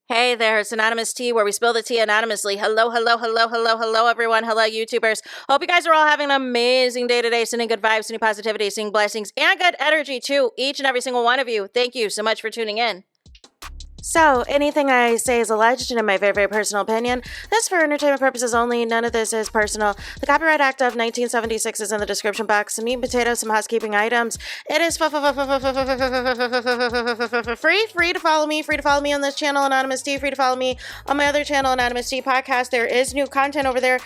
Hey there, it's Anonymous Tea, where we spill the tea anonymously. Hello, everyone. Hello, YouTubers. Hope you guys are all having an amazing day today, sending good vibes, sending positivity, sending blessings, and good energy to each and every single one of you. Thank you so much for tuning in. So, anything I say is alleged and in my very, very personal opinion. This is for entertainment purposes only. None of this is personal. The Copyright Act of 1976 is in the description box. Some meat and potatoes, some housekeeping items. It is free to follow me. Free to follow me on this channel, Anonymous Tea. Free to follow me on my other channel, Anonymous Tea Podcast. There is new content over there.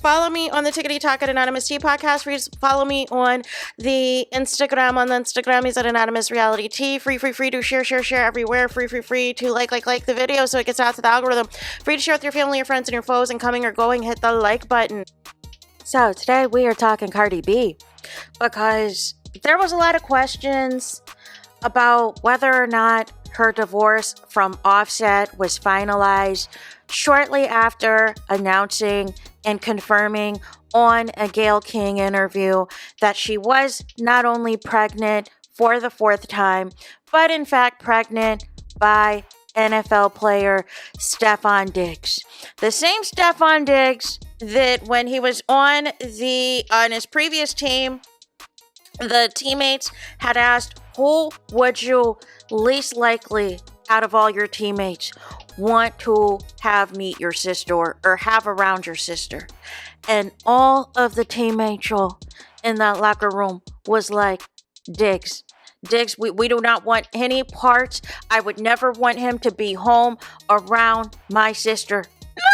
Follow me on the Tickety Talk at Anonymous Tea Podcast. Free to follow me on the Instagram. On the Instagram is at Anonymous Reality Tea. Free to share everywhere. Free to like the video so it gets out to the algorithm. Free to share with your family, your friends, and your foes, and coming or going, hit the like button. So today we are talking Cardi B because there was a lot of questions about whether or not her divorce from Offset was finalized shortly after announcing and confirming on a Gayle King interview that she was not only pregnant for the fourth time, but in fact pregnant by NFL player Stefon Diggs. The same Stefon Diggs that when he was on his previous team, the teammates had asked, who would you least likely out of all your teammates want to have meet your sister or have around your sister? And all of the teammates in that locker room was like, Diggs, we do not want any parts. I would never want him to be home around my sister. No.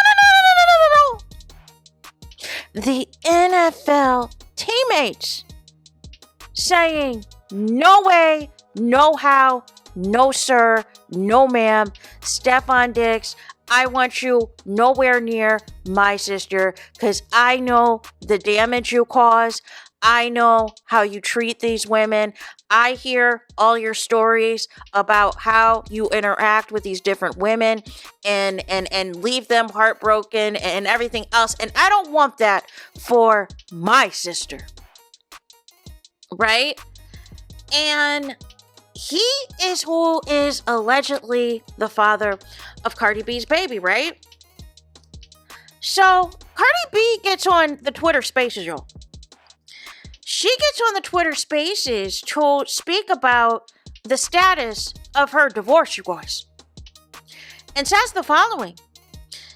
The NFL teammates saying, no way, no how, no sir, no ma'am. Stefon Diggs, I want you nowhere near my sister because I know the damage you cause. I know how you treat these women. I hear all your stories about how you interact with these different women and leave them heartbroken and everything else. And I don't want that for my sister. Right? And he is who is allegedly the father of Cardi B's baby, right? So Cardi B gets on the Twitter Spaces, y'all. She gets on the Twitter Spaces to speak about the status of her divorce, you guys. And says the following.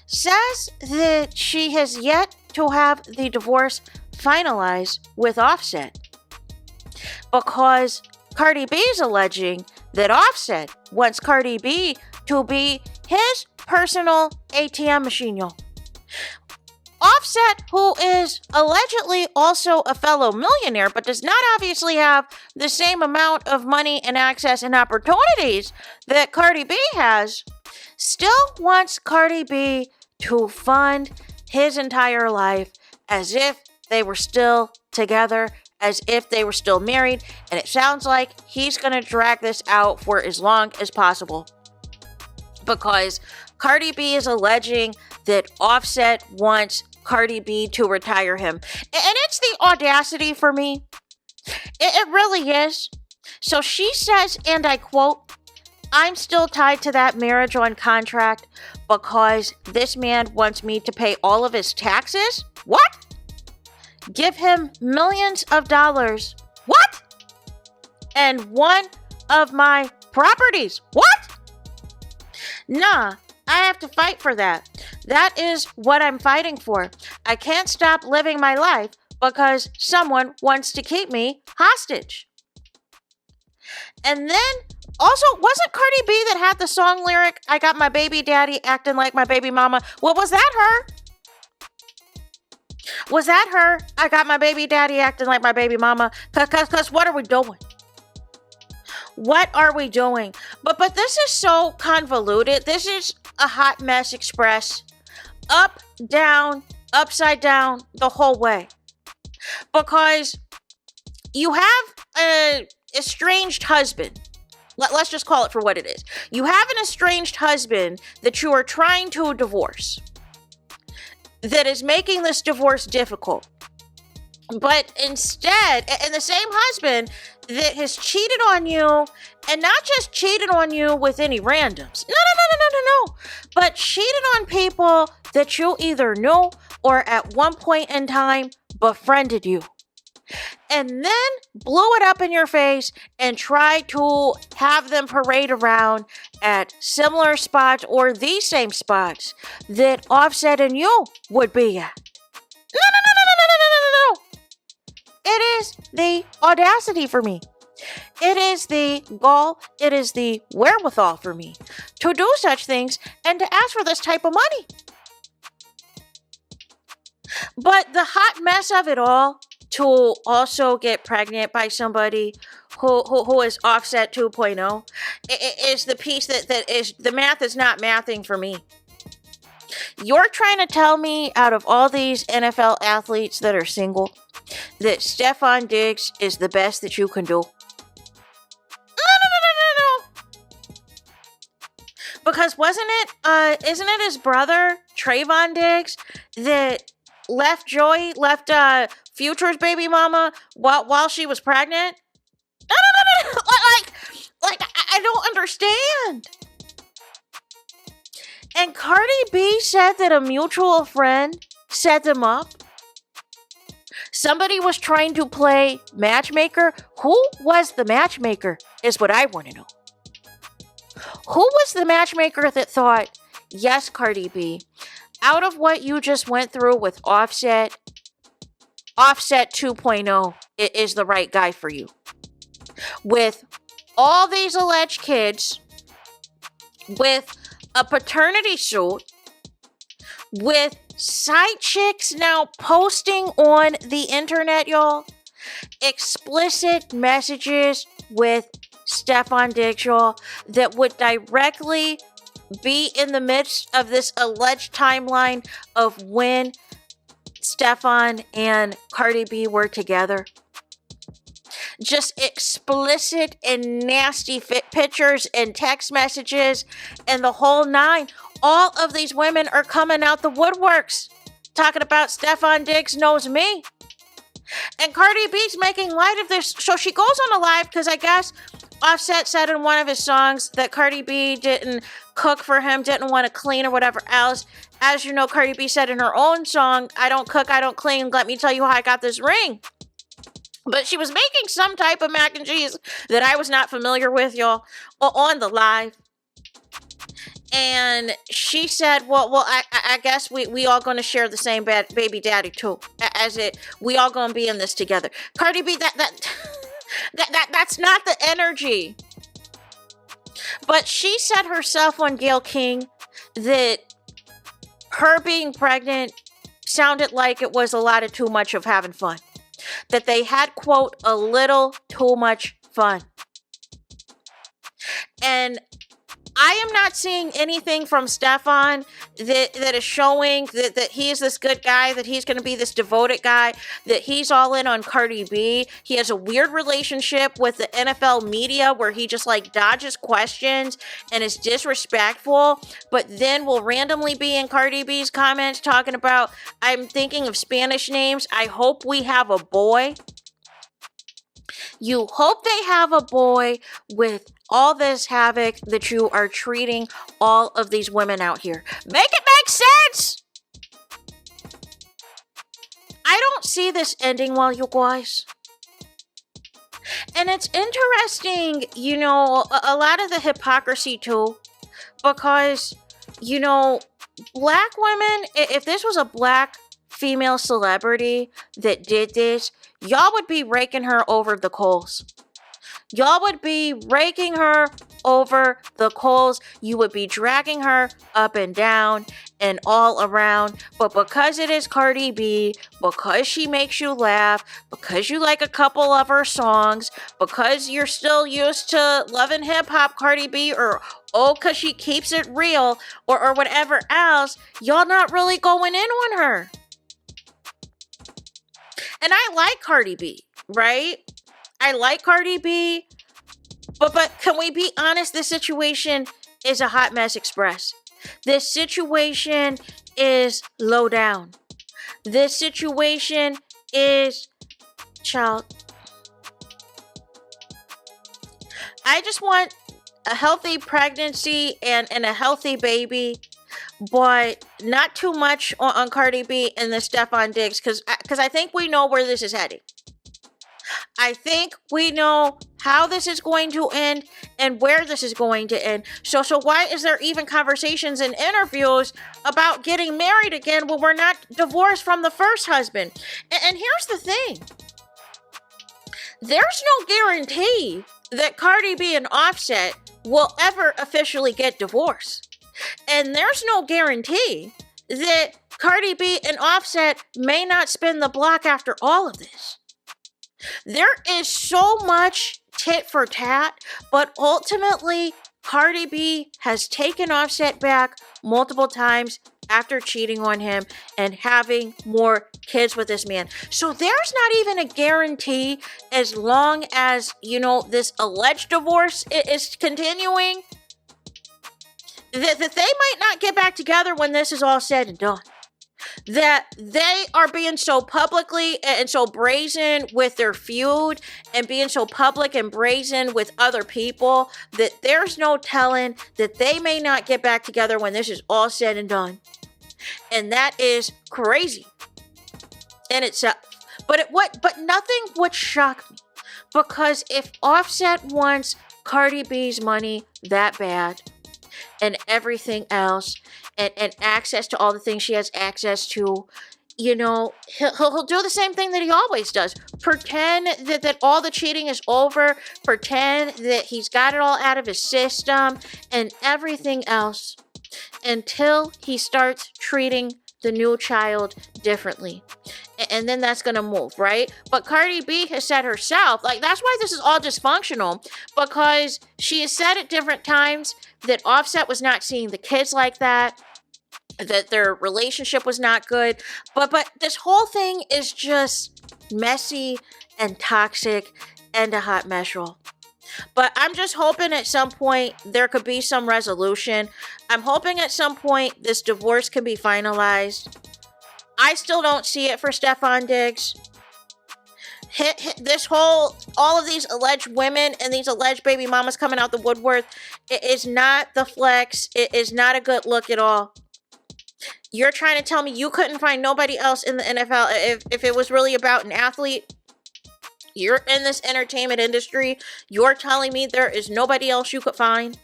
Says that she has yet to have the divorce finalized with Offset. Because Cardi B is alleging that Offset wants Cardi B to be his personal ATM machine, y'all. Offset, who is allegedly also a fellow millionaire, but does not obviously have the same amount of money and access and opportunities that Cardi B has, still wants Cardi B to fund his entire life as if they were still together, as if they were still married, and it sounds like he's going to drag this out for as long as possible. Because Cardi B is alleging that Offset wants Cardi B to retire him. And it's the audacity for me. It really is. So she says, and I quote, I'm still tied to that marriage on contract because this man wants me to pay all of his taxes? What? Give him millions of dollars. What? And one of my properties. What? Nah, I have to fight for that. That is what I'm fighting for. I can't stop living my life because someone wants to keep me hostage. And then, also, wasn't Cardi B that had the song lyric, I got my baby daddy acting like my baby mama? Well, was that her? Was that her? I got my baby daddy acting like my baby mama. Cause what are we doing? What are we doing? But this is so convoluted. This is a hot mess express. Up, down, upside down, the whole way. Because you have an estranged husband. Let's just call it for what it is. You have an estranged husband that you are trying to divorce. That is making this divorce difficult. But instead, and the same husband that has cheated on you, and not just cheated on you with any randoms. No. But cheated on people that you either knew or at one point in time befriended you. And then blew it up in your face and tried to have them parade around at similar spots or the same spots that Offset and you would be at. No. It is the audacity for me. It is the gall, it is the wherewithal for me to do such things and to ask for this type of money. But the hot mess of it all, to also get pregnant by somebody who is Offset 2.0, is the piece that is, the math is not mathing for me. You're trying to tell me out of all these NFL athletes that are single, that Stefon Diggs is the best that you can do? No. Because isn't it his brother, Trayvon Diggs, that left Future's baby mama while she was pregnant? No. Like, I don't understand. And Cardi B said that a mutual friend set them up. Somebody was trying to play matchmaker. Who was the matchmaker is what I want to know. Who was the matchmaker that thought, yes, Cardi B, out of what you just went through with Offset 2.0 is the right guy for you. With all these alleged kids, with a paternity suit, with side chicks now posting on the internet, y'all, explicit messages with Stefon Diggs, y'all, that would directly be in the midst of this alleged timeline of when Stefon and Cardi B were together. Just explicit and nasty pictures and text messages and the whole nine. All of these women are coming out the woodworks talking about Stefon Diggs knows me. And Cardi B's making light of this. So she goes on a live because I guess Offset said in one of his songs that Cardi B didn't cook for him, didn't want to clean or whatever else. As you know, Cardi B said in her own song, I don't cook, I don't clean. Let me tell you how I got this ring. But she was making some type of mac and cheese that I was not familiar with, y'all, on the live. And she said, well, I guess we all going to share the same baby daddy too. We all going to be in this together. Cardi B, that's not the energy. But she said herself on Gayle King that her being pregnant sounded like it was a lot of too much of having fun. That they had, quote, a little too much fun. And I am not seeing anything from Stefon that is showing that he is this good guy, that he's going to be this devoted guy, that he's all in on Cardi B. He has a weird relationship with the NFL media where he just like dodges questions and is disrespectful, but then will randomly be in Cardi B's comments talking about, I'm thinking of Spanish names. I hope we have a boy. You hope they have a boy with all this havoc that you are treating all of these women out here. Make it make sense! I don't see this ending well, you guys. And it's interesting, you know, a lot of the hypocrisy too, because, you know, black women, if this was a black female celebrity that did this, y'all would be raking her over the coals. Y'all would be raking her over the coals. You would be dragging her up and down and all around. But because it is Cardi B, because she makes you laugh, because you like a couple of her songs, because you're still used to loving hip-hop Cardi B, or because she keeps it real, or whatever else, y'all not really going in on her. And I like Cardi B, right? I like Cardi B, but can we be honest? This situation is a hot mess express. This situation is low down. This situation is, child. I just want a healthy pregnancy and a healthy baby, but not too much on Cardi B and the Stefon Diggs, because I think we know where this is heading. I think we know how this is going to end and where this is going to end. So why is there even conversations and interviews about getting married again when we're not divorced from the first husband? And here's the thing. There's no guarantee that Cardi B and Offset will ever officially get divorced. And there's no guarantee that Cardi B and Offset may not spin the block after all of this. There is so much tit for tat, but ultimately, Cardi B has taken Offset back multiple times after cheating on him and having more kids with this man. So there's not even a guarantee, as long as, this alleged divorce is continuing, that they might not get back together when this is all said and done. That they are being so publicly and so brazen with their feud and being so public and brazen with other people that there's no telling that they may not get back together when this is all said and done. And that is crazy in itself. But nothing would shock me, because if Offset wants Cardi B's money that bad and everything else, and access to all the things she has access to, he'll do the same thing that he always does. Pretend that all the cheating is over. Pretend that he's got it all out of his system and everything else, until he starts treating the new child differently. And then that's going to move, right? But Cardi B has said herself, that's why this is all dysfunctional, because she has said at different times that Offset was not seeing the kids like that their relationship was not good. But this whole thing is just messy and toxic and a hot mess roll. But I'm just hoping at some point there could be some resolution. I'm hoping at some point this divorce can be finalized. I still don't see it for Stefon Diggs. All of these alleged women and these alleged baby mamas coming out the woodwork, it is not the flex. It is not a good look at all. You're trying to tell me you couldn't find nobody else in the NFL if it was really about an athlete? You're in this entertainment industry. You're telling me there is nobody else you could find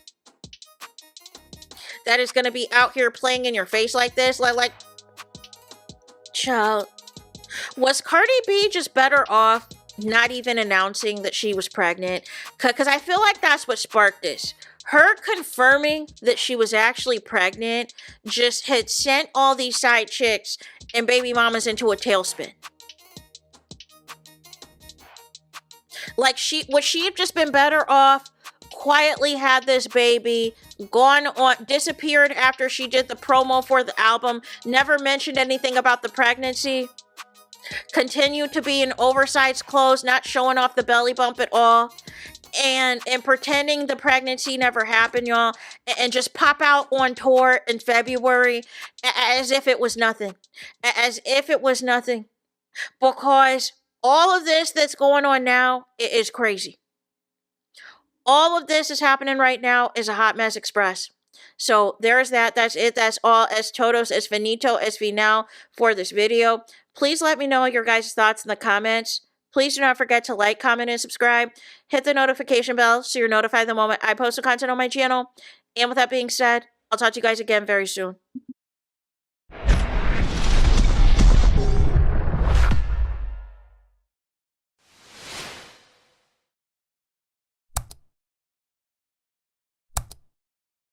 that is going to be out here playing in your face like this? Like, child. Was Cardi B just better off not even announcing that she was pregnant? Because I feel like that's what sparked this. Her confirming that she was actually pregnant just had sent all these side chicks and baby mamas into a tailspin. Would she have just been better off, quietly had this baby, disappeared after she did the promo for the album, never mentioned anything about the pregnancy, continued to be in oversized clothes, not showing off the belly bump at all, and pretending the pregnancy never happened, y'all, and just pop out on tour in February as if it was nothing. As if it was nothing. Because all of this that's going on now is crazy. All of this is happening right now is a hot mess express. So there's that. That's it. That's all. Es todos, es finito, es final for this video. Please let me know your guys' thoughts in the comments. Please do not forget to like, comment, and subscribe. Hit the notification bell so you're notified the moment I post content on my channel. And with that being said, I'll talk to you guys again very soon.